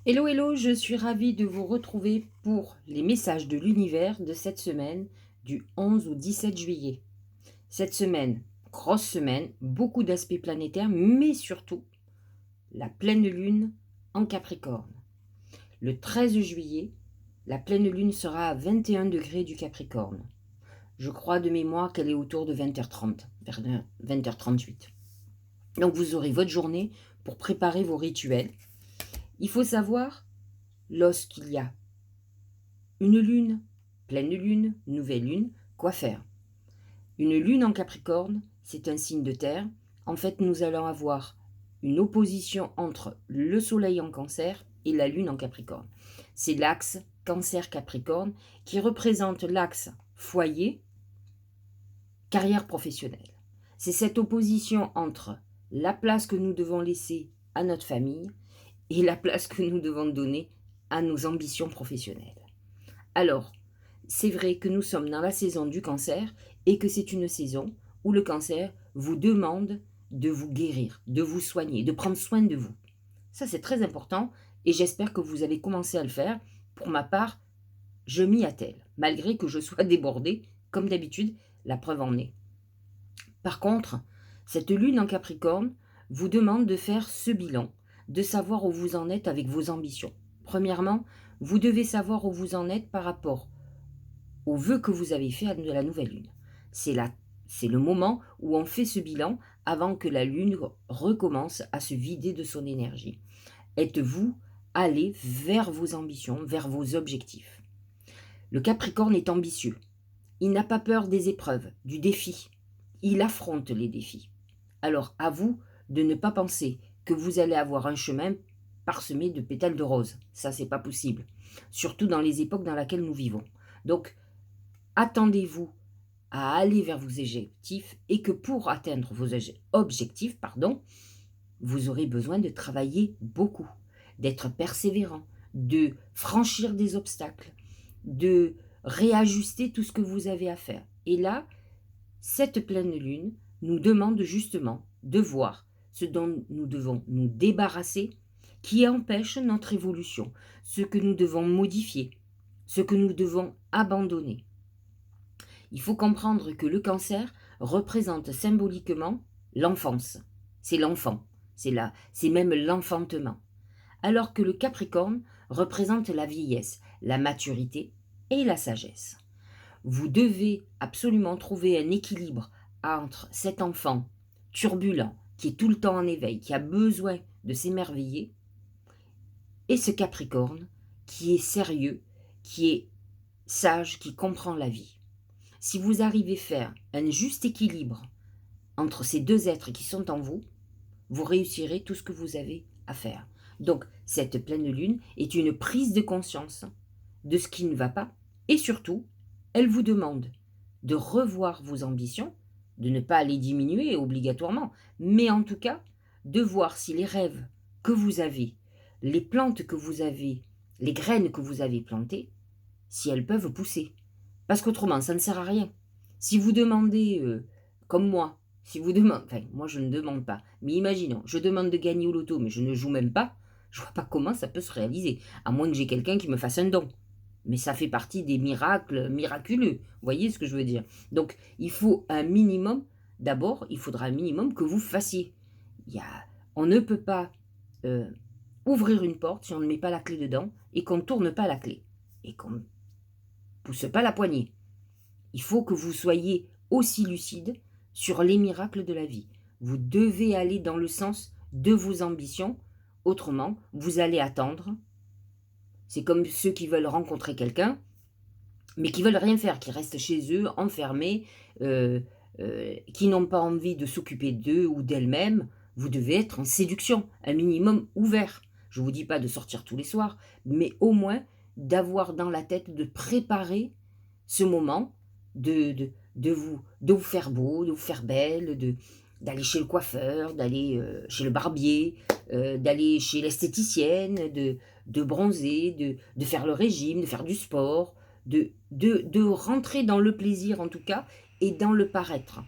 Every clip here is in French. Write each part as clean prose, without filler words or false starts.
Hello, hello, je suis ravie de vous retrouver pour les messages de l'univers de cette semaine du 11 au 17 juillet. Cette semaine, grosse semaine, beaucoup d'aspects planétaires, mais surtout la pleine lune en Capricorne. Le 13 juillet, la pleine lune sera à 21 degrés du Capricorne. Je crois de mémoire qu'elle est autour de 20h30, vers 20h38. Donc vous aurez votre journée pour préparer vos rituels. Il faut savoir, lorsqu'il y a une lune, pleine lune, nouvelle lune, quoi faire? Une lune en Capricorne, c'est un signe de terre. En fait, nous allons avoir une opposition entre le soleil en Cancer et la lune en Capricorne. C'est l'axe Cancer-Capricorne qui représente l'axe foyer, carrière professionnelle. C'est cette opposition entre la place que nous devons laisser à notre famille et la place que nous devons donner à nos ambitions professionnelles. Alors, c'est vrai que nous sommes dans la saison du cancer et que c'est une saison où le cancer vous demande de vous guérir, de vous soigner, de prendre soin de vous. Ça, c'est très important et j'espère que vous avez commencé à le faire. Pour ma part, je m'y attelle, malgré que je sois débordée, comme d'habitude, la preuve en est. Par contre, cette lune en Capricorne vous demande de faire ce bilan, de savoir où vous en êtes avec vos ambitions. Premièrement, vous devez savoir où vous en êtes par rapport au vœu que vous avez fait de la nouvelle lune. C'est le moment où on fait ce bilan avant que la lune recommence à se vider de son énergie. Êtes-vous allé vers vos ambitions, vers vos objectifs? Le Capricorne est ambitieux. Il n'a pas peur des épreuves, du défi. Il affronte les défis. Alors à vous de ne pas penser que vous allez avoir un chemin parsemé de pétales de rose. Ça, c'est pas possible. Surtout dans les époques dans lesquelles nous vivons. Donc, attendez-vous à aller vers vos objectifs et que pour atteindre vos objectifs, vous aurez besoin de travailler beaucoup, d'être persévérant, de franchir des obstacles, de réajuster tout ce que vous avez à faire. Et là, cette pleine lune nous demande justement de voir ce dont nous devons nous débarrasser qui empêche notre évolution, ce que nous devons modifier, ce que nous devons abandonner. Il faut comprendre que le cancer représente symboliquement l'enfance. C'est l'enfant, c'est même l'enfantement. Alors que le Capricorne représente la vieillesse, la maturité et la sagesse. Vous devez absolument trouver un équilibre entre cet enfant turbulent, qui est tout le temps en éveil, qui a besoin de s'émerveiller, et ce Capricorne qui est sérieux, qui est sage, qui comprend la vie. Si vous arrivez à faire un juste équilibre entre ces deux êtres qui sont en vous, vous réussirez tout ce que vous avez à faire. Donc, cette pleine lune est une prise de conscience de ce qui ne va pas et surtout, elle vous demande de revoir vos ambitions, de ne pas les diminuer obligatoirement, mais en tout cas, de voir si les rêves que vous avez, les plantes que vous avez, les graines que vous avez plantées, si elles peuvent pousser. Parce qu'autrement, ça ne sert à rien. Si vous demandez, comme moi, si vous demandez, enfin, moi je ne demande pas, mais imaginons, je demande de gagner au loto, mais je ne joue même pas, je vois pas comment ça peut se réaliser, à moins que j'ai quelqu'un qui me fasse un don. Mais ça fait partie des miracles miraculeux, vous voyez ce que je veux dire? Donc, il faut un minimum, d'abord, il faudra un minimum que vous fassiez. Il y a, on ne peut pas euh, ouvrir une porte si on ne met pas la clé dedans et qu'on ne tourne pas la clé et qu'on ne pousse pas la poignée. Il faut que vous soyez aussi lucide sur les miracles de la vie. Vous devez aller dans le sens de vos ambitions. Autrement, vous allez attendre. C'est comme ceux qui veulent rencontrer quelqu'un, mais qui veulent rien faire, qui restent chez eux, enfermés, euh, qui n'ont pas envie de s'occuper d'eux ou d'elles-mêmes. Vous devez être en séduction, un minimum ouvert. Je ne vous dis pas de sortir tous les soirs, mais au moins d'avoir dans la tête, de préparer ce moment, de vous faire beau, de vous faire belle, d'aller chez le coiffeur, d'aller chez le barbier, d'aller chez l'esthéticienne, de bronzer, de faire le régime, de faire du sport, de rentrer dans le plaisir en tout cas et dans le paraître.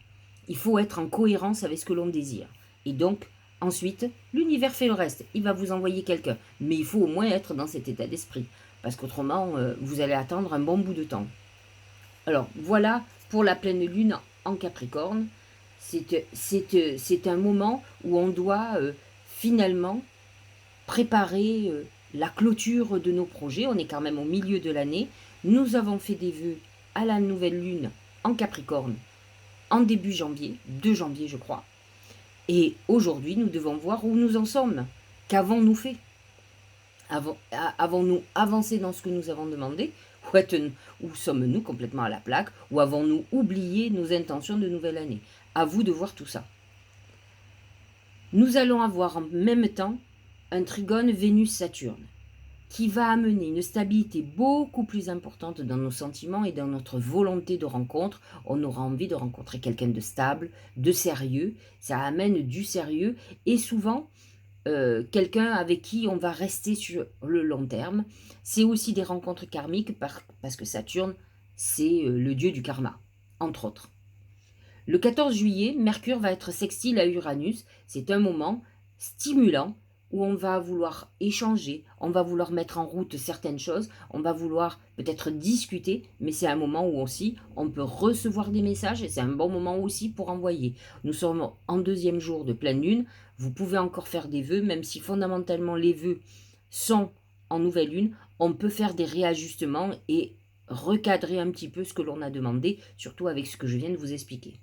Il faut être en cohérence avec ce que l'on désire. Et donc, Ensuite, l'univers fait le reste. Il va vous envoyer quelqu'un. Mais il faut au moins être dans cet état d'esprit. Parce qu'autrement, vous allez attendre un bon bout de temps. Alors, voilà pour la pleine lune en Capricorne. C'est un moment où on doit finalement préparer la clôture de nos projets. On est quand même au milieu de l'année. Nous avons fait des vœux à la nouvelle lune en Capricorne en début janvier, 2 janvier je crois. Et aujourd'hui, nous devons voir où nous en sommes. Qu'avons-nous fait? Avons-nous avancé dans ce que nous avons demandé? Ou sommes-nous complètement à la plaque? Ou avons-nous oublié nos intentions de nouvelle année? À vous de voir tout ça. Nous allons avoir en même temps un trigone Vénus-Saturne qui va amener une stabilité beaucoup plus importante dans nos sentiments et dans notre volonté de rencontre. On aura envie de rencontrer quelqu'un de stable, de sérieux. Ça amène du sérieux et souvent quelqu'un avec qui on va rester sur le long terme. C'est aussi des rencontres karmiques parce que Saturne, c'est le dieu du karma, entre autres. Le 14 juillet, Mercure va être sextile à Uranus. C'est un moment stimulant où on va vouloir échanger, on va vouloir mettre en route certaines choses, on va vouloir peut-être discuter, mais c'est un moment où aussi on peut recevoir des messages et c'est un bon moment aussi pour envoyer. Nous sommes en 2e jour de pleine lune, vous pouvez encore faire des vœux, même si fondamentalement les vœux sont en nouvelle lune, on peut faire des réajustements et recadrer un petit peu ce que l'on a demandé, surtout avec ce que je viens de vous expliquer.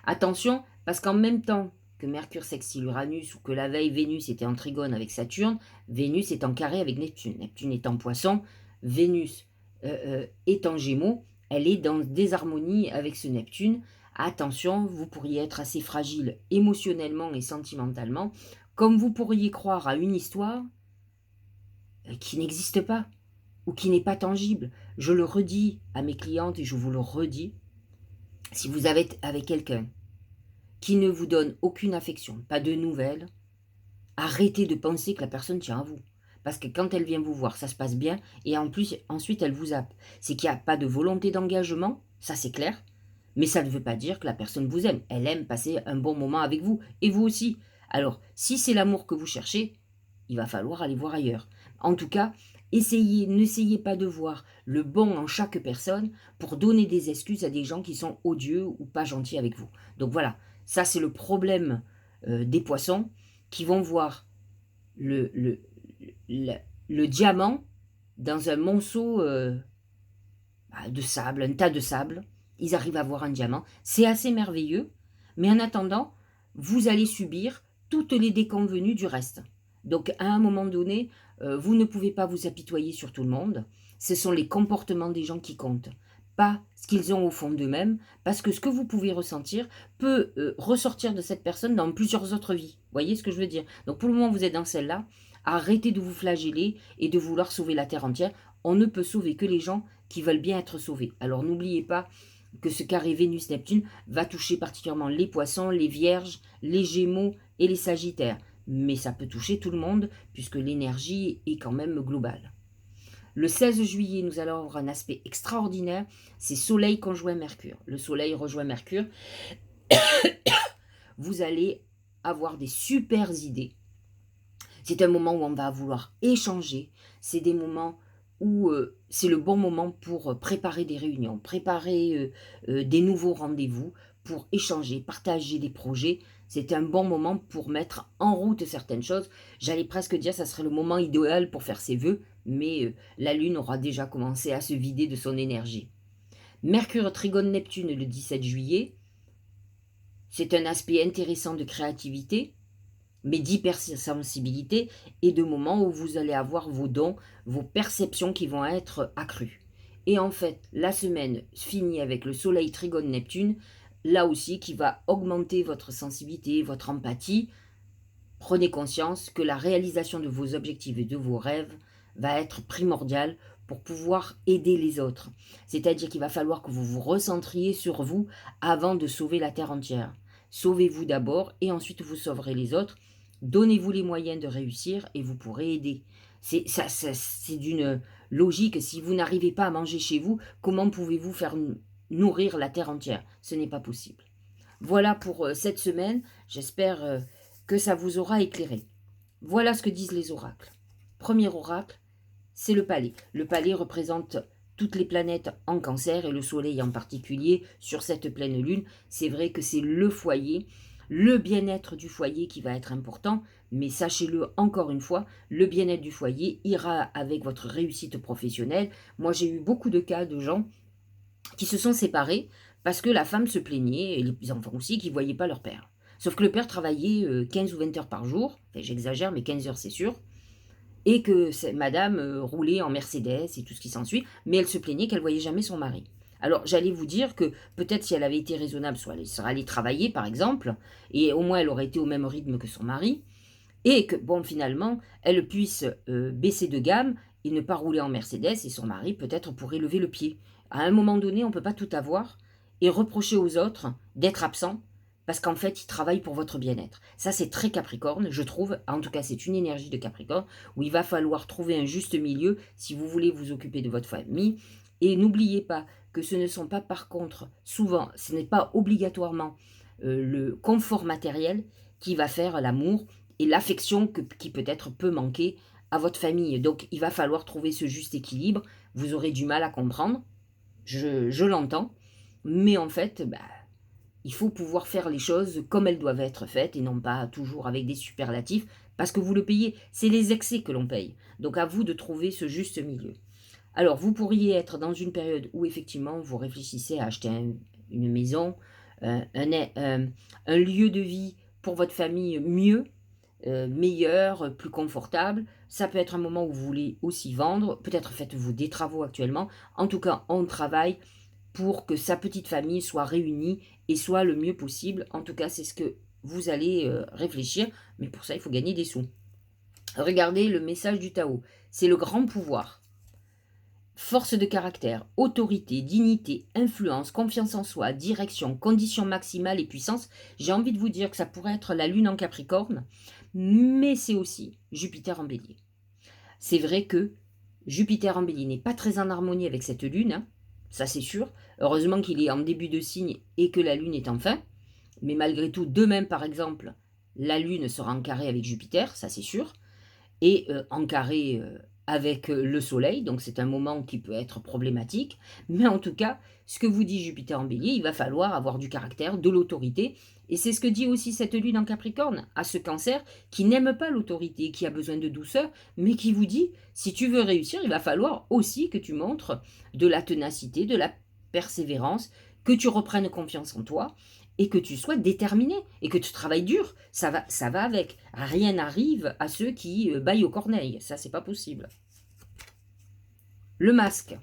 Attention, parce qu'en même temps que Mercure sextile Uranus ou que la veille Vénus était en trigone avec Saturne, Vénus est en carré avec Neptune. Neptune est en poisson, Vénus est en gémeaux, elle est dans des harmonies avec ce Neptune. Attention, vous pourriez être assez fragile émotionnellement et sentimentalement, comme vous pourriez croire à une histoire qui n'existe pas ou qui n'est pas tangible. Je le redis à mes clientes et je vous le redis, si vous avez avec quelqu'un qui ne vous donne aucune affection, pas de nouvelles, arrêtez de penser que la personne tient à vous. Parce que quand elle vient vous voir, ça se passe bien, et en plus, ensuite, elle vous zappe. C'est qu'il n'y a pas de volonté d'engagement, ça c'est clair, mais ça ne veut pas dire que la personne vous aime. Elle aime passer un bon moment avec vous, et vous aussi. Alors, si c'est l'amour que vous cherchez, il va falloir aller voir ailleurs. En tout cas, n'essayez pas de voir le bon en chaque personne pour donner des excuses à des gens qui sont odieux ou pas gentils avec vous. Donc voilà, ça c'est le problème des poissons qui vont voir le diamant dans un monceau de sable, un tas de sable. Ils arrivent à voir un diamant. C'est assez merveilleux, mais en attendant, vous allez subir toutes les déconvenues du reste. Donc à un moment donné, vous ne pouvez pas vous apitoyer sur tout le monde. Ce sont les comportements des gens qui comptent, pas ce qu'ils ont au fond d'eux-mêmes, parce que ce que vous pouvez ressentir peut ressortir de cette personne dans plusieurs autres vies. Vous voyez ce que je veux dire? Donc pour le moment, vous êtes dans celle-là. Arrêtez de vous flageller et de vouloir sauver la Terre entière. On ne peut sauver que les gens qui veulent bien être sauvés. Alors n'oubliez pas que ce carré Vénus-Neptune va toucher particulièrement les poissons, les vierges, les gémeaux et les sagittaires. Mais ça peut toucher tout le monde puisque l'énergie est quand même globale. Le 16 juillet, nous allons avoir un aspect extraordinaire, c'est Soleil conjoint Mercure. Le Soleil rejoint Mercure. Vous allez avoir des super idées. C'est un moment où on va vouloir échanger. C'est des moments où c'est le bon moment pour préparer des réunions, préparer des nouveaux rendez-vous, pour échanger, partager des projets. C'est un bon moment pour mettre en route certaines choses. J'allais presque dire que ça serait le moment idéal pour faire ses vœux, mais la Lune aura déjà commencé à se vider de son énergie. Mercure trigone Neptune le 17 juillet. C'est un aspect intéressant de créativité, mais d'hypersensibilité et de moments où vous allez avoir vos dons, vos perceptions qui vont être accrues. Et en fait, la semaine finit avec le Soleil trigone Neptune, là aussi qui va augmenter votre sensibilité, votre empathie. Prenez conscience que la réalisation de vos objectifs et de vos rêves va être primordiale pour pouvoir aider les autres. C'est-à-dire qu'il va falloir que vous vous recentriez sur vous avant de sauver la Terre entière. Sauvez-vous d'abord et ensuite vous sauverez les autres. Donnez-vous les moyens de réussir et vous pourrez aider. C'est d'une logique. Si vous n'arrivez pas à manger chez vous, comment pouvez-vous faire nourrir la Terre entière? Ce n'est pas possible. Voilà pour cette semaine. J'espère que ça vous aura éclairé. Voilà ce que disent les oracles. Premier oracle, c'est le palais. Le palais représente toutes les planètes en Cancer et le soleil en particulier sur cette pleine lune. C'est vrai que c'est le foyer, le bien-être du foyer qui va être important, mais sachez-le encore une fois, le bien-être du foyer ira avec votre réussite professionnelle. Moi, j'ai eu beaucoup de cas de gens qui se sont séparés parce que la femme se plaignait, et les enfants aussi, qui ne voyaient pas leur père. Sauf que le père travaillait 15 ou 20 heures par jour, enfin, j'exagère, mais 15 heures c'est sûr, et que madame roulait en Mercedes et tout ce qui s'ensuit, mais elle se plaignait qu'elle voyait jamais son mari. Alors j'allais vous dire que peut-être si elle avait été raisonnable, soit elle serait allée travailler par exemple, et au moins elle aurait été au même rythme que son mari, et que bon finalement elle puisse baisser de gamme et ne pas rouler en Mercedes, et son mari peut-être pourrait lever le pied. À un moment donné, on ne peut pas tout avoir et reprocher aux autres d'être absents parce qu'en fait, ils travaillent pour votre bien-être. Ça, c'est très Capricorne, je trouve. En tout cas, c'est une énergie de Capricorne où il va falloir trouver un juste milieu si vous voulez vous occuper de votre famille. Et n'oubliez pas que ce ne sont pas, par contre, souvent, ce n'est pas obligatoirement le confort matériel qui va faire l'amour et l'affection qui peut-être peut manquer à votre famille. Donc, il va falloir trouver ce juste équilibre. Vous aurez du mal à comprendre, je l'entends, mais en fait, bah, il faut pouvoir faire les choses comme elles doivent être faites et non pas toujours avec des superlatifs, parce que vous le payez. C'est les excès que l'on paye. Donc à vous de trouver ce juste milieu. Alors vous pourriez être dans une période où effectivement vous réfléchissez à acheter une maison, un lieu de vie pour votre famille mieux, meilleur, plus confortable. Ça peut être un moment où vous voulez aussi vendre. Peut-être faites-vous des travaux actuellement. En tout cas, on travaille pour que sa petite famille soit réunie et soit le mieux possible. En tout cas, c'est ce que vous allez réfléchir, mais pour ça, il faut gagner des sous. Regardez le message du Tao. C'est le grand pouvoir. Force de caractère, autorité, dignité, influence, confiance en soi, direction, conditions maximales et puissance. J'ai envie de vous dire que ça pourrait être la Lune en Capricorne, mais c'est aussi Jupiter en Bélier. C'est vrai que Jupiter en Bélier n'est pas très en harmonie avec cette Lune, hein, ça c'est sûr. Heureusement qu'il est en début de signe et que la Lune est en fin. Mais malgré tout, demain par exemple, la Lune sera en carré avec Jupiter, ça c'est sûr. Et en carré avec le Soleil, donc c'est un moment qui peut être problématique. Mais en tout cas, ce que vous dit Jupiter en Bélier, il va falloir avoir du caractère, de l'autorité. Et c'est ce que dit aussi cette Lune en Capricorne, à ce Cancer qui n'aime pas l'autorité, qui a besoin de douceur, mais qui vous dit, si tu veux réussir, il va falloir aussi que tu montres de la ténacité, de la persévérance, que tu reprennes confiance en toi et que tu sois déterminé et que tu travailles dur. Ça va avec. Rien n'arrive à ceux qui baillent aux corneilles. Ça, c'est pas possible. Le masque.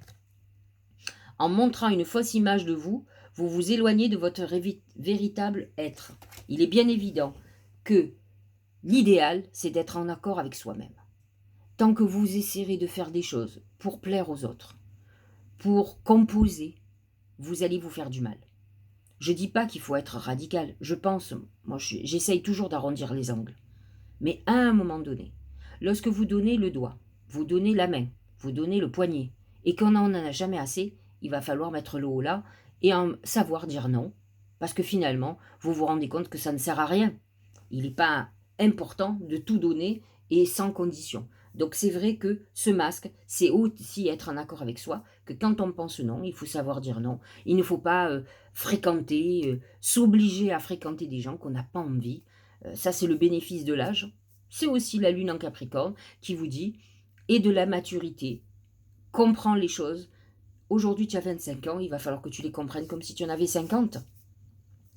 En montrant une fausse image de vous, vous vous éloignez de votre véritable être. Il est bien évident que l'idéal, c'est d'être en accord avec soi-même. Tant que vous essaierez de faire des choses pour plaire aux autres, pour composer, vous allez vous faire du mal. Je ne dis pas qu'il faut être radical. Je pense, moi j'essaye toujours d'arrondir les angles. Mais à un moment donné, lorsque vous donnez le doigt, vous donnez la main, vous donnez le poignet, et qu'on n'en a jamais assez, il va falloir mettre le haut là et savoir dire non. Parce que finalement, vous vous rendez compte que ça ne sert à rien. Il n'est pas important de tout donner et sans condition. Donc c'est vrai que ce masque, c'est aussi être en accord avec soi, que quand on pense non, il faut savoir dire non. Il ne faut pas fréquenter, s'obliger à fréquenter des gens qu'on n'a pas envie. Ça, c'est le bénéfice de l'âge. C'est aussi la lune en Capricorne qui vous dit, et de la maturité. Comprends les choses. Aujourd'hui, tu as 25 ans, il va falloir que tu les comprennes comme si tu en avais 50.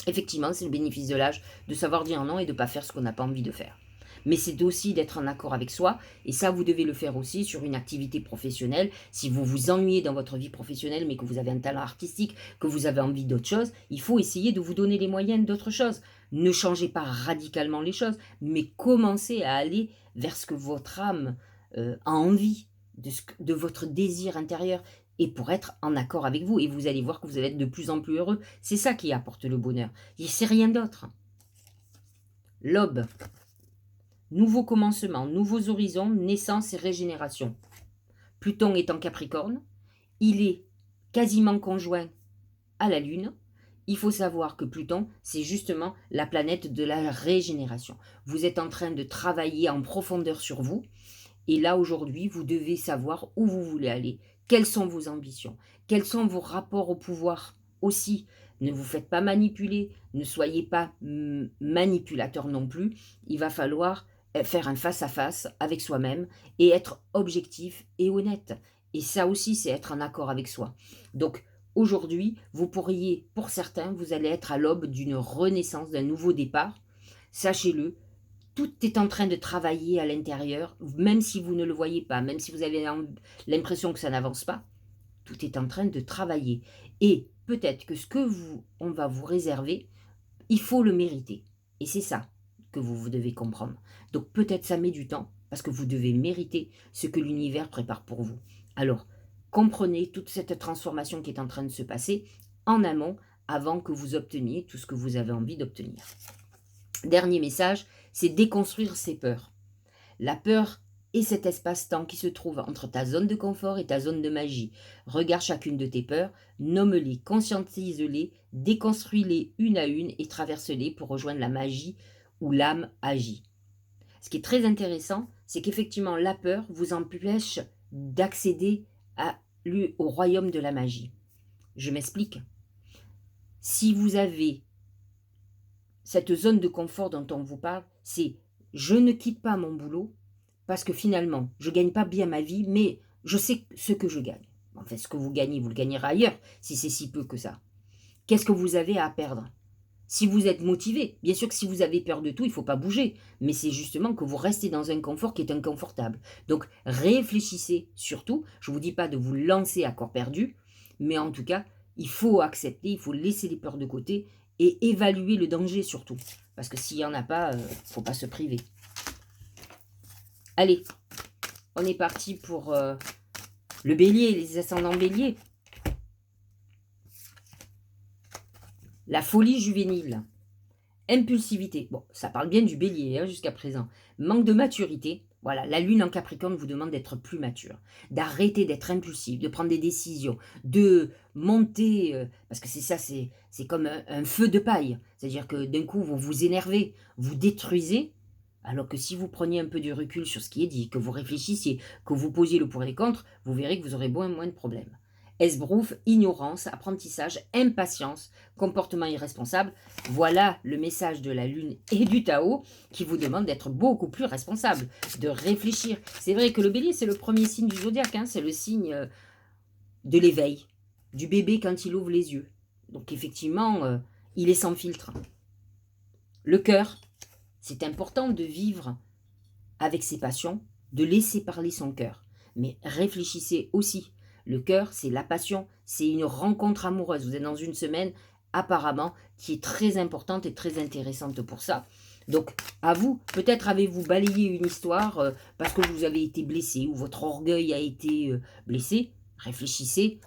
Effectivement, c'est le bénéfice de l'âge de savoir dire non et de ne pas faire ce qu'on n'a pas envie de faire. Mais c'est aussi d'être en accord avec soi, et ça, vous devez le faire aussi sur une activité professionnelle. Si vous vous ennuyez dans votre vie professionnelle, mais que vous avez un talent artistique, que vous avez envie d'autre chose, il faut essayer de vous donner les moyens d'autre chose. Ne changez pas radicalement les choses, mais commencez à aller vers ce que votre âme a envie, de votre désir intérieur, et pour être en accord avec vous. Et vous allez voir que vous allez être de plus en plus heureux. C'est ça qui apporte le bonheur. Et c'est rien d'autre. L'aube. Nouveau commencement, nouveaux horizons, naissance et régénération. Pluton est en Capricorne. Il est quasiment conjoint à la Lune. il faut savoir que Pluton, c'est justement la planète de la régénération. Vous êtes en train de travailler en profondeur sur vous. Et là, aujourd'hui, vous devez savoir où vous voulez aller, quelles sont vos ambitions, quels sont vos rapports au pouvoir aussi. Ne vous faites pas manipuler, ne soyez pas manipulateur non plus. Il va falloir faire un face-à-face avec soi-même et être objectif et honnête. Et ça aussi, c'est être en accord avec soi. Donc, aujourd'hui, vous pourriez, pour certains, vous allez être à l'aube d'une renaissance, d'un nouveau départ. Sachez-le, tout est en train de travailler à l'intérieur, même si vous ne le voyez pas, même si vous avez l'impression que ça n'avance pas, tout est en train de travailler. Et peut-être que ce que on va vous réserver, il faut le mériter. Et c'est ça que vous devez comprendre. Donc peut-être ça met du temps, parce que vous devez mériter ce que l'univers prépare pour vous. Alors, comprenez toute cette transformation qui est en train de se passer en amont, avant que vous obteniez tout ce que vous avez envie d'obtenir. Dernier message, c'est déconstruire ses peurs. La peur est cet espace-temps qui se trouve entre ta zone de confort et ta zone de magie. Regarde chacune de tes peurs, nomme-les, conscientise-les, déconstruis-les une à une et traverse-les pour rejoindre la magie où l'âme agit. Ce qui est très intéressant, c'est qu'effectivement la peur vous empêche d'accéder au royaume de la magie. Je m'explique. Si vous avez cette zone de confort dont on vous parle, c'est je ne quitte pas mon boulot parce que finalement, je ne gagne pas bien ma vie, mais je sais ce que je gagne. En fait, ce que vous gagnez, vous le gagnerez ailleurs, si c'est si peu que ça. Qu'est-ce que vous avez à perdre? Si vous êtes motivé, bien sûr que si vous avez peur de tout, il ne faut pas bouger. Mais c'est justement que vous restez dans un confort qui est inconfortable. Donc, réfléchissez surtout. Je ne vous dis pas de vous lancer à corps perdu, mais en tout cas, il faut accepter, il faut laisser les peurs de côté et évaluer le danger surtout. Parce que s'il n'y en a pas, il ne faut pas se priver. Allez, on est parti pour le bélier, les ascendants béliers. La folie juvénile. Impulsivité. Bon, ça parle bien du bélier jusqu'à présent. Manque de maturité. Voilà, la lune en Capricorne vous demande d'être plus mature, d'arrêter d'être impulsif, de prendre des décisions, de monter, parce que c'est ça, c'est comme un feu de paille. C'est-à-dire que d'un coup, vous vous énervez, vous détruisez, alors que si vous preniez un peu de recul sur ce qui est dit, que vous réfléchissiez, que vous posiez le pour et le contre, vous verrez que vous aurez moins de problèmes. Esbrouf, ignorance, apprentissage, impatience, comportement irresponsable. Voilà le message de la Lune et du Tao qui vous demande d'être beaucoup plus responsable, de réfléchir. C'est vrai que le bélier, c'est le premier signe du zodiaque, c'est le signe de l'éveil, du bébé quand il ouvre les yeux. Donc effectivement, il est sans filtre. Le cœur, c'est important de vivre avec ses passions, de laisser parler son cœur. Mais réfléchissez aussi. Le cœur, c'est la passion, c'est une rencontre amoureuse. Vous êtes dans une semaine, apparemment, qui est très importante et très intéressante pour ça. Donc, à vous, peut-être avez-vous balayé une histoire parce que vous avez été blessé ou votre orgueil a été blessé. Réfléchissez,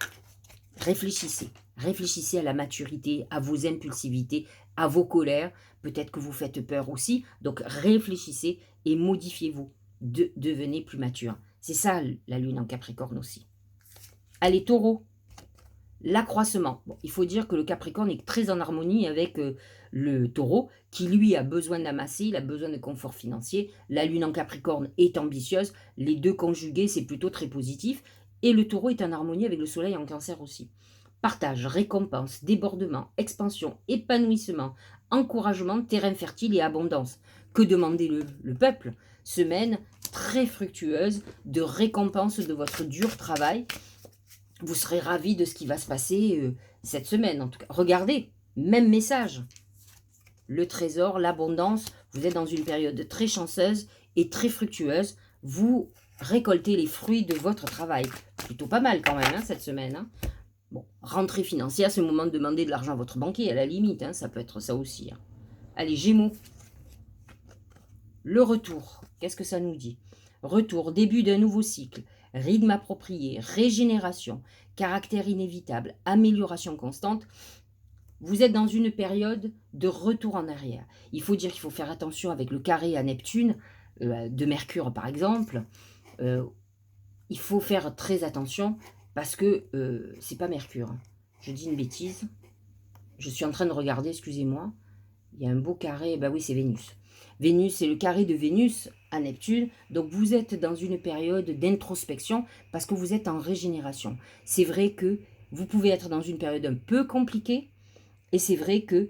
réfléchissez. Réfléchissez à la maturité, à vos impulsivités, à vos colères. Peut-être que vous faites peur aussi. Donc, réfléchissez et modifiez-vous. Devenez plus mature. C'est ça, la lune en Capricorne aussi. Allez, taureau, l'accroissement. Bon, il faut dire que le Capricorne est très en harmonie avec le taureau, qui lui a besoin d'amasser, il a besoin de confort financier. La lune en Capricorne est ambitieuse. Les deux conjugués, c'est plutôt très positif. Et le taureau est en harmonie avec le soleil en Cancer aussi. Partage, récompense, débordement, expansion, épanouissement, encouragement, terrain fertile et abondance. Que demandait le peuple? Semaine très fructueuse de récompense de votre dur travail. Vous serez ravis de ce qui va se passer cette semaine. En tout cas, regardez, même message. Le trésor, l'abondance, vous êtes dans une période très chanceuse et très fructueuse. Vous récoltez les fruits de votre travail. Plutôt pas mal quand même cette semaine. Bon, rentrée financière, c'est le moment de demander de l'argent à votre banquier, à la limite, ça peut être ça aussi. Allez, Gémeaux. Le retour, qu'est-ce que ça nous dit? Retour, début d'un nouveau cycle, rythme approprié, régénération, caractère inévitable, amélioration constante. Vous êtes dans une période de retour en arrière. Il faut dire qu'il faut faire attention avec le carré à Neptune, de Mercure par exemple. Il faut faire très attention parce que c'est pas Mercure. Je dis une bêtise. je suis en train de regarder, excusez-moi. Il y a un beau carré, bah oui, c'est Vénus. Vénus, c'est le carré de Vénus à Neptune. Donc, vous êtes dans une période d'introspection parce que vous êtes en régénération. C'est vrai que vous pouvez être dans une période un peu compliquée. Et c'est vrai que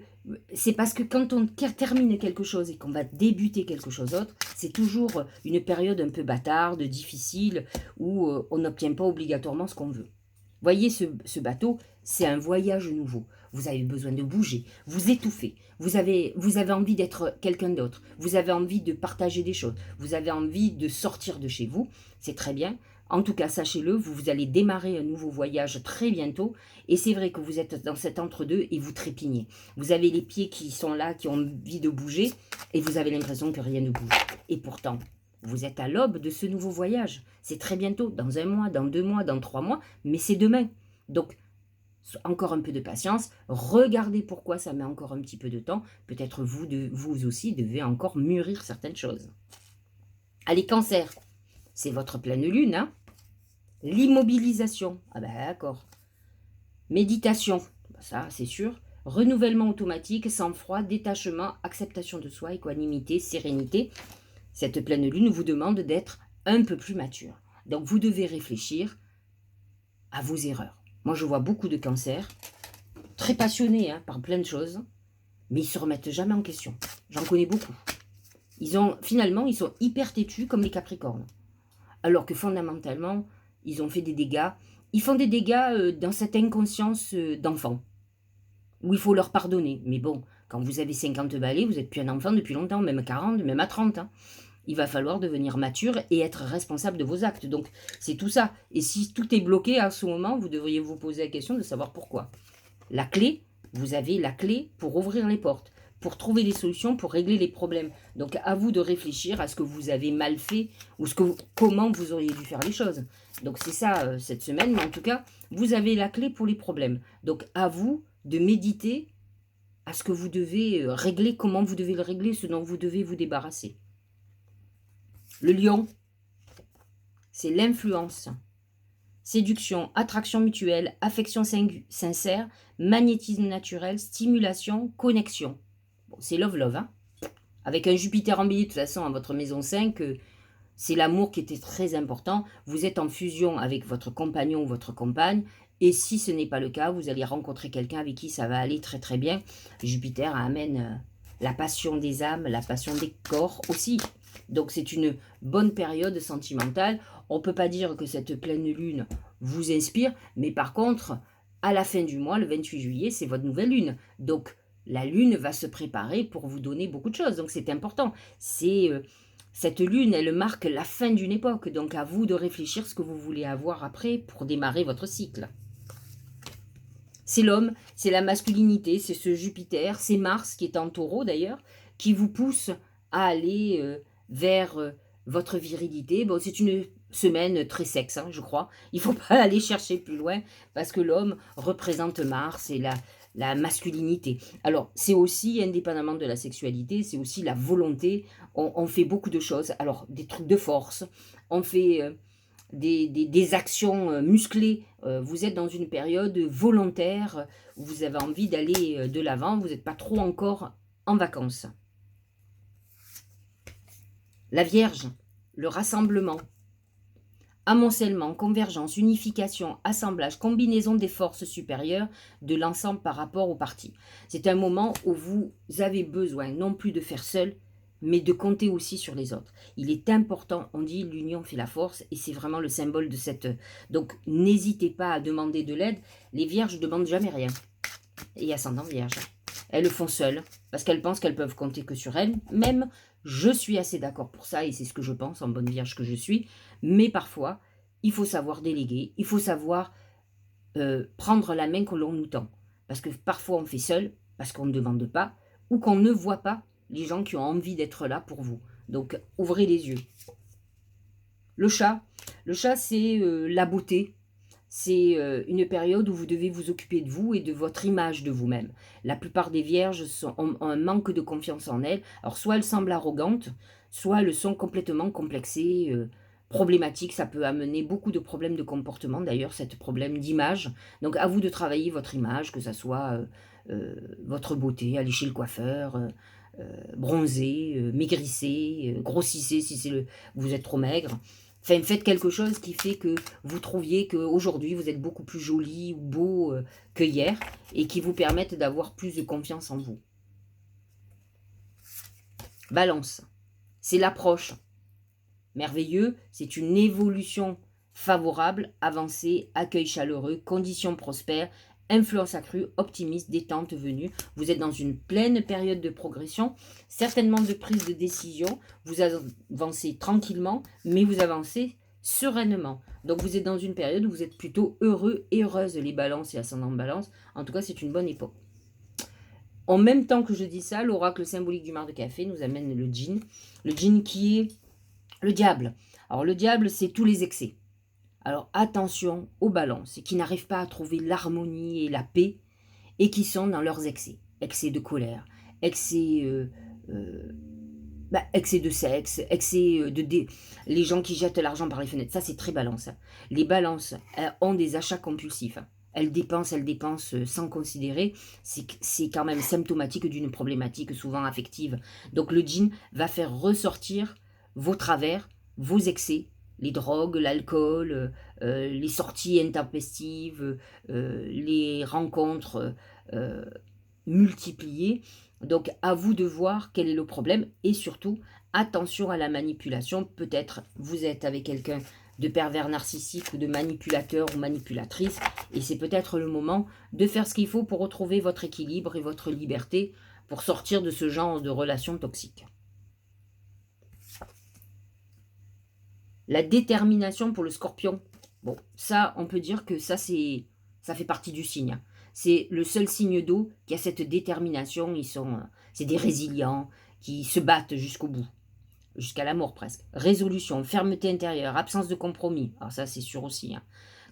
c'est parce que quand on termine quelque chose et qu'on va débuter quelque chose d'autre, c'est toujours une période un peu bâtarde, difficile, où on n'obtient pas obligatoirement ce qu'on veut. Voyez ce bateau, c'est un voyage nouveau. Vous avez besoin de bouger, vous étouffez, vous avez envie d'être quelqu'un d'autre, vous avez envie de partager des choses, vous avez envie de sortir de chez vous, c'est très bien. En tout cas, sachez-le, vous allez démarrer un nouveau voyage très bientôt. Et c'est vrai que vous êtes dans cet entre-deux et vous trépignez. Vous avez les pieds qui sont là, qui ont envie de bouger, et vous avez l'impression que rien ne bouge. Et pourtant, vous êtes à l'aube de ce nouveau voyage. C'est très bientôt, dans 1 mois, dans 2 mois, dans 3 mois, mais c'est demain. Donc, encore un peu de patience. Regardez pourquoi ça met encore un petit peu de temps. Peut-être vous aussi devez encore mûrir certaines choses. Allez, Cancer, c'est votre pleine lune, hein. L'immobilisation, ah ben d'accord. Méditation, ça c'est sûr. Renouvellement automatique, sang-froid, détachement, acceptation de soi, équanimité, sérénité. Cette pleine lune vous demande d'être un peu plus mature. Donc vous devez réfléchir à vos erreurs. Moi je vois beaucoup de cancers, très passionnés par plein de choses, mais ils ne se remettent jamais en question. J'en connais beaucoup. Finalement, ils sont hyper têtus comme les capricornes. Alors que fondamentalement, ils ont fait des dégâts. Ils font des dégâts dans cette inconscience d'enfant, où il faut leur pardonner. Mais bon, quand vous avez 50 balais, vous n'êtes plus un enfant depuis longtemps, même 40, même à 30. Il va falloir devenir mature et être responsable de vos actes. Donc, c'est tout ça. Et si tout est bloqué à ce moment, vous devriez vous poser la question de savoir pourquoi. La clé, vous avez la clé pour ouvrir les portes, pour trouver des solutions, pour régler les problèmes. Donc, à vous de réfléchir à ce que vous avez mal fait ou comment vous auriez dû faire les choses. Donc, c'est ça cette semaine. Mais en tout cas, vous avez la clé pour les problèmes. Donc, à vous de méditer à ce que vous devez régler, comment vous devez le régler, ce dont vous devez vous débarrasser. Le lion, c'est l'influence. Séduction, attraction mutuelle, affection sincère, magnétisme naturel, stimulation, connexion. Bon, c'est love, hein. Avec un Jupiter en Bélier, de toute façon, à votre maison 5, c'est l'amour qui était très important. Vous êtes en fusion avec votre compagnon ou votre compagne. Et si ce n'est pas le cas, vous allez rencontrer quelqu'un avec qui ça va aller très très bien. Jupiter amène la passion des âmes, la passion des corps aussi. Donc c'est une bonne période sentimentale. On ne peut pas dire que cette pleine lune vous inspire, mais par contre, à la fin du mois, le 28 juillet, c'est votre nouvelle lune. Donc la lune va se préparer pour vous donner beaucoup de choses. Donc c'est important. Cette lune, elle marque la fin d'une époque. Donc à vous de réfléchir ce que vous voulez avoir après pour démarrer votre cycle. C'est l'homme, c'est la masculinité, c'est ce Jupiter, c'est Mars qui est en taureau d'ailleurs, qui vous pousse à aller vers votre virilité. Bon, c'est une semaine très sexe, je crois. Il ne faut pas aller chercher plus loin parce que l'homme représente Mars et la masculinité. Alors, c'est aussi, indépendamment de la sexualité, c'est aussi la volonté. On fait beaucoup de choses. Alors, des trucs de force, on fait des actions musclées. Vous êtes dans une période volontaire où vous avez envie d'aller de l'avant. Vous n'êtes pas trop encore en vacances. La Vierge, le rassemblement, amoncellement, convergence, unification, assemblage, combinaison des forces supérieures de l'ensemble par rapport aux parties. C'est un moment où vous avez besoin non plus de faire seul, mais de compter aussi sur les autres. Il est important, on dit l'union fait la force, et c'est vraiment le symbole de cette... Donc n'hésitez pas à demander de l'aide. Les Vierges ne demandent jamais rien. Et ascendant Vierge. Elles le font seules, parce qu'elles pensent qu'elles peuvent compter que sur elles. Même, je suis assez d'accord pour ça, et c'est ce que je pense, en bonne Vierge que je suis. Mais parfois, il faut savoir déléguer, il faut savoir prendre la main que l'on nous tend. Parce que parfois, on fait seul, parce qu'on ne demande pas, ou qu'on ne voit pas les gens qui ont envie d'être là pour vous. Donc, ouvrez les yeux. Le chat, c'est la beauté. C'est une période où vous devez vous occuper de vous et de votre image de vous-même. La plupart des vierges ont un manque de confiance en elles. Alors, soit elles semblent arrogantes, soit elles sont complètement complexées, problématiques. Ça peut amener beaucoup de problèmes de comportement, d'ailleurs, cet problème d'image. Donc, à vous de travailler votre image, que ça soit votre beauté, allez chez le coiffeur, bronzez, maigrissez, grossissez si vous êtes trop maigre. Enfin, faites quelque chose qui fait que vous trouviez qu'aujourd'hui, vous êtes beaucoup plus joli ou beau que hier et qui vous permette d'avoir plus de confiance en vous. Balance, c'est l'approche. Merveilleux, c'est une évolution favorable, avancée, accueil chaleureux, conditions prospères, influence accrue, optimiste, détente venue. Vous êtes dans une pleine période de progression, certainement de prise de décision. Vous avancez tranquillement, mais vous avancez sereinement. Donc vous êtes dans une période où vous êtes plutôt heureux et heureuse, les balances et ascendants balance. En tout cas, c'est une bonne époque. En même temps que je dis ça, l'oracle symbolique du mar de café nous amène le djinn. Le djinn qui est le diable. Alors le diable, c'est tous les excès. Alors attention aux balances qui n'arrivent pas à trouver l'harmonie et la paix et qui sont dans leurs excès. Excès de colère, excès, excès de sexe, excès les gens qui jettent l'argent par les fenêtres. Ça, c'est très balance. Les balances ont des achats compulsifs. Elles dépensent sans considérer. C'est quand même symptomatique d'une problématique souvent affective. Donc le djinn va faire ressortir vos travers, vos excès, les drogues, l'alcool, les sorties intempestives, les rencontres multipliées. Donc à vous de voir quel est le problème et surtout attention à la manipulation. Peut-être vous êtes avec quelqu'un de pervers narcissique ou de manipulateur ou manipulatrice et c'est peut-être le moment de faire ce qu'il faut pour retrouver votre équilibre et votre liberté pour sortir de ce genre de relations toxiques. La détermination pour le scorpion. Bon, ça, on peut dire que ça fait partie du signe. C'est le seul signe d'eau qui a cette détermination. C'est des résilients qui se battent jusqu'au bout, jusqu'à la mort presque. Résolution, fermeté intérieure, absence de compromis. Alors ça, c'est sûr aussi.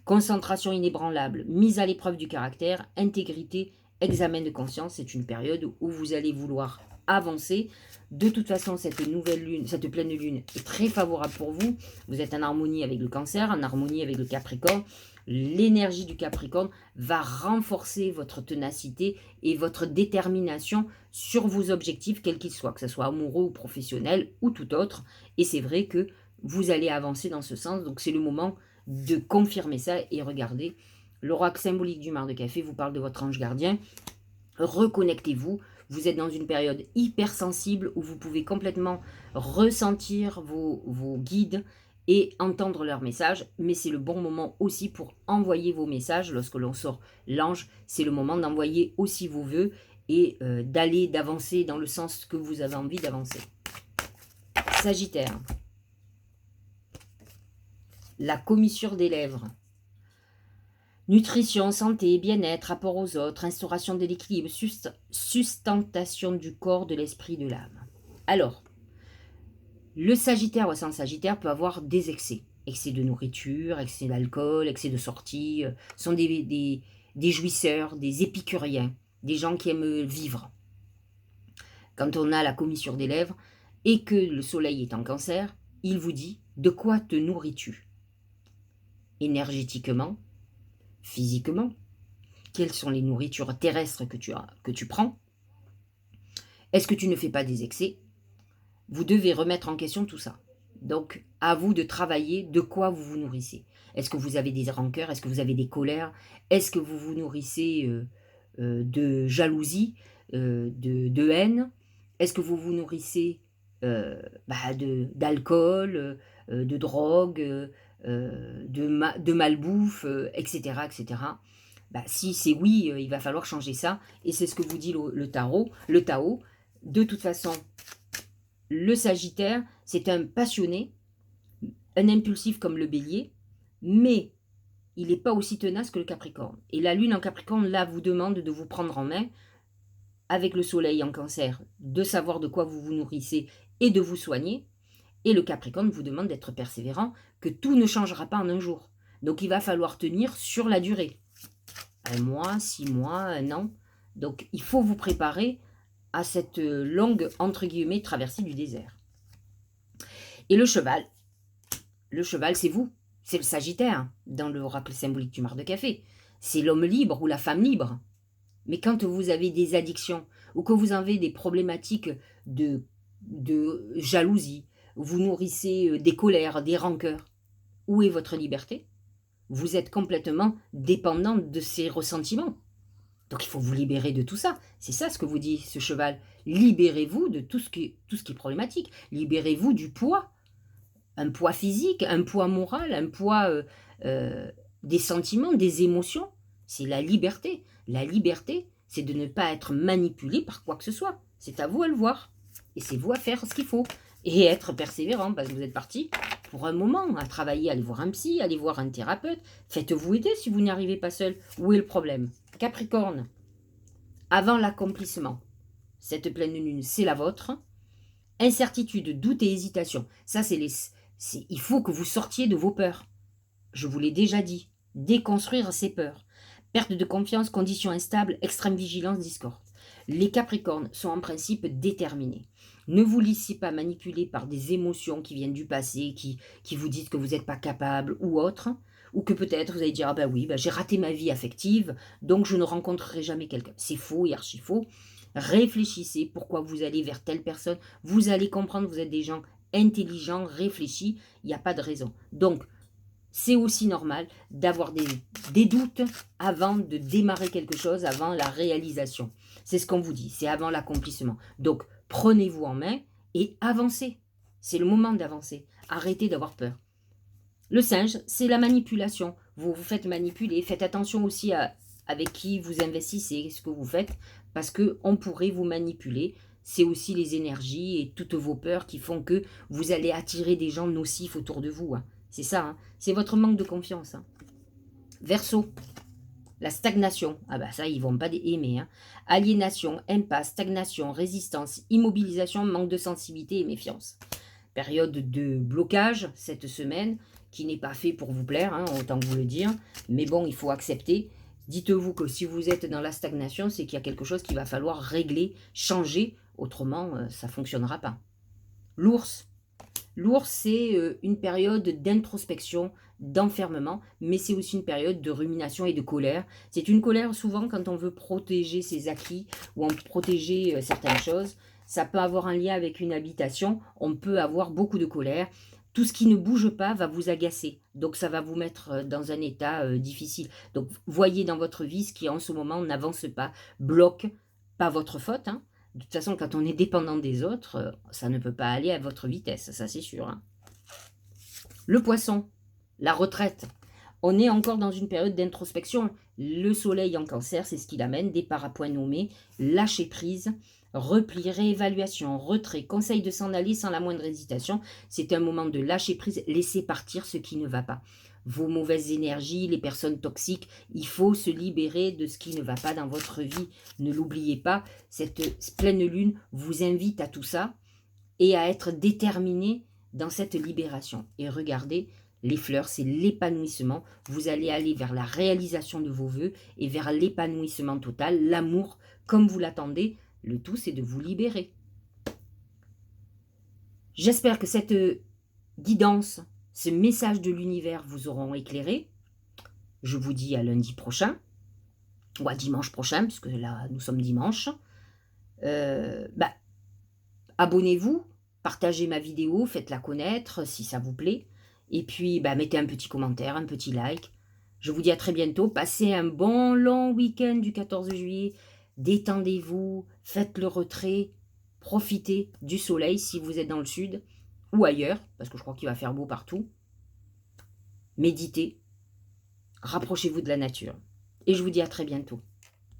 Concentration inébranlable, mise à l'épreuve du caractère, intégrité, examen de conscience. C'est une période où vous allez vouloir avancer. De toute façon, cette nouvelle lune, cette pleine lune est très favorable pour vous. Vous êtes en harmonie avec le Cancer, en harmonie avec le Capricorne. L'énergie du Capricorne va renforcer votre ténacité et votre détermination sur vos objectifs, quels qu'ils soient, que ce soit amoureux ou professionnel ou tout autre. Et c'est vrai que vous allez avancer dans ce sens. Donc c'est le moment de confirmer ça et regardez. L'oracle symbolique du mar de café vous parle de votre ange gardien. Reconnectez-vous. Vous êtes dans une période hypersensible où vous pouvez complètement ressentir vos guides et entendre leurs messages. Mais c'est le bon moment aussi pour envoyer vos messages. Lorsque l'on sort l'ange, c'est le moment d'envoyer aussi vos vœux et d'avancer dans le sens que vous avez envie d'avancer. Sagittaire. La commissure des lèvres. Nutrition, santé, bien-être, rapport aux autres, instauration de l'équilibre, sustentation du corps, de l'esprit, de l'âme. Alors, le Sagittaire ou ascendant Sagittaire peut avoir des excès. Excès de nourriture, excès d'alcool, excès de sortie. Sont des jouisseurs, des épicuriens, des gens qui aiment vivre. Quand on a la commissure des lèvres et que le soleil est en Cancer, il vous dit de quoi te nourris-tu? Énergétiquement, physiquement, quelles sont les nourritures terrestres que tu prends? Est-ce que tu ne fais pas des excès? Vous devez remettre en question tout ça. Donc, à vous de travailler de quoi vous vous nourrissez. Est-ce que vous avez des rancœurs? Est-ce que vous avez des colères? Est-ce que vous vous nourrissez de jalousie, de haine? Est-ce que vous vous nourrissez d'alcool, de drogue, de malbouffe, etc. etc. Si c'est oui, il va falloir changer ça. Et c'est ce que vous dit le tarot. Le Tao, de toute façon, le Sagittaire, c'est un passionné, un impulsif comme le Bélier, mais il n'est pas aussi tenace que le Capricorne. Et la Lune en Capricorne, là, vous demande de vous prendre en main, avec le Soleil en Cancer, de savoir de quoi vous vous nourrissez et de vous soigner. Et le Capricorne vous demande d'être persévérant, que tout ne changera pas en un jour. Donc il va falloir tenir sur la durée. 1 mois, 6 mois, 1 an. Donc il faut vous préparer à cette longue, entre guillemets, traversée du désert. Et le cheval, c'est vous. C'est le Sagittaire, dans l'oracle symbolique du mar de café. C'est l'homme libre ou la femme libre. Mais quand vous avez des addictions ou que vous avez des problématiques de jalousie, vous nourrissez, des colères, des rancœurs, où est votre liberté? Vous êtes complètement dépendant de ces ressentiments. Donc il faut vous libérer de tout ça. C'est ça ce que vous dit ce cheval. Libérez-vous de tout ce qui est problématique. Libérez-vous du poids. Un poids physique, un poids moral, un poids, des sentiments, des émotions. C'est la liberté. La liberté, c'est de ne pas être manipulé par quoi que ce soit. C'est à vous à le voir. Et c'est vous à faire ce qu'il faut. Et être persévérant, parce que vous êtes parti pour un moment, à travailler, aller voir un psy, aller voir un thérapeute. Faites-vous aider si vous n'y arrivez pas seul. Où est le problème? Capricorne, avant l'accomplissement, cette pleine lune, c'est la vôtre. Incertitude, doute et hésitation. Ça, il faut que vous sortiez de vos peurs. Je vous l'ai déjà dit. Déconstruire ces peurs. Perte de confiance, conditions instables, extrême vigilance, discorde. Les Capricornes sont en principe déterminés. Ne vous laissez pas manipuler par des émotions qui viennent du passé, qui vous disent que vous n'êtes pas capable ou autre, ou que peut-être vous allez dire « Ah ben oui, ben j'ai raté ma vie affective, donc je ne rencontrerai jamais quelqu'un. » C'est faux et archi faux. Réfléchissez pourquoi vous allez vers telle personne. Vous allez comprendre, vous êtes des gens intelligents, réfléchis, il n'y a pas de raison. Donc, c'est aussi normal d'avoir des doutes avant de démarrer quelque chose, avant la réalisation. C'est ce qu'on vous dit, c'est avant l'accomplissement. Donc, prenez-vous en main et avancez. C'est le moment d'avancer. Arrêtez d'avoir peur. Le singe, c'est la manipulation. Vous vous faites manipuler. Faites attention aussi avec qui vous investissez, ce que vous faites, parce qu'on pourrait vous manipuler. C'est aussi les énergies et toutes vos peurs qui font que vous allez attirer des gens nocifs autour de vous. Hein. C'est ça, hein. C'est votre manque de confiance. Hein. Verseau, la stagnation. Ah bah ça, ils vont pas aimer. Hein. Aliénation, impasse, stagnation, résistance, immobilisation, manque de sensibilité et méfiance. Période de blocage cette semaine, qui n'est pas fait pour vous plaire, hein, autant vous le dire. Mais bon, il faut accepter. Dites-vous que si vous êtes dans la stagnation, c'est qu'il y a quelque chose qu'il va falloir régler, changer. Autrement, ça ne fonctionnera pas. L'ours. L'ours, c'est une période d'introspection, d'enfermement, mais c'est aussi une période de rumination et de colère. C'est une colère souvent quand on veut protéger ses acquis ou protéger certaines choses. Ça peut avoir un lien avec une habitation. On peut avoir beaucoup de colère. Tout ce qui ne bouge pas va vous agacer. Donc, ça va vous mettre dans un état difficile. Donc, voyez dans votre vie ce qui, en ce moment, n'avance pas, bloque. Pas votre faute, hein. De toute façon, quand on est dépendant des autres, ça ne peut pas aller à votre vitesse, ça c'est sûr. Hein. Le poisson, la retraite. On est encore dans une période d'introspection. Le soleil en cancer, c'est ce qui l'amène, départ à point nommé, lâcher prise, repli, réévaluation, retrait, conseil de s'en aller sans la moindre hésitation. C'est un moment de lâcher prise, laisser partir ce qui ne va pas. Vos mauvaises énergies, les personnes toxiques, il faut se libérer de ce qui ne va pas dans votre vie. Ne l'oubliez pas, cette pleine lune vous invite à tout ça et à être déterminé dans cette libération. Et regardez, les fleurs, c'est l'épanouissement. Vous allez aller vers la réalisation de vos vœux et vers l'épanouissement total, l'amour comme vous l'attendez. Le tout, c'est de vous libérer. J'espère que cette guidance, ce message de l'univers vous auront éclairé. Je vous dis à lundi prochain, ou à dimanche prochain, puisque là, nous sommes dimanche. Abonnez-vous, partagez ma vidéo, faites-la connaître si ça vous plaît. Et puis, mettez un petit commentaire, un petit like. Je vous dis à très bientôt. Passez un bon long week-end du 14 juillet. Détendez-vous, faites le retrait. Profitez du soleil si vous êtes dans le sud ou ailleurs, parce que je crois qu'il va faire beau partout. Méditez. Rapprochez-vous de la nature. Et je vous dis à très bientôt.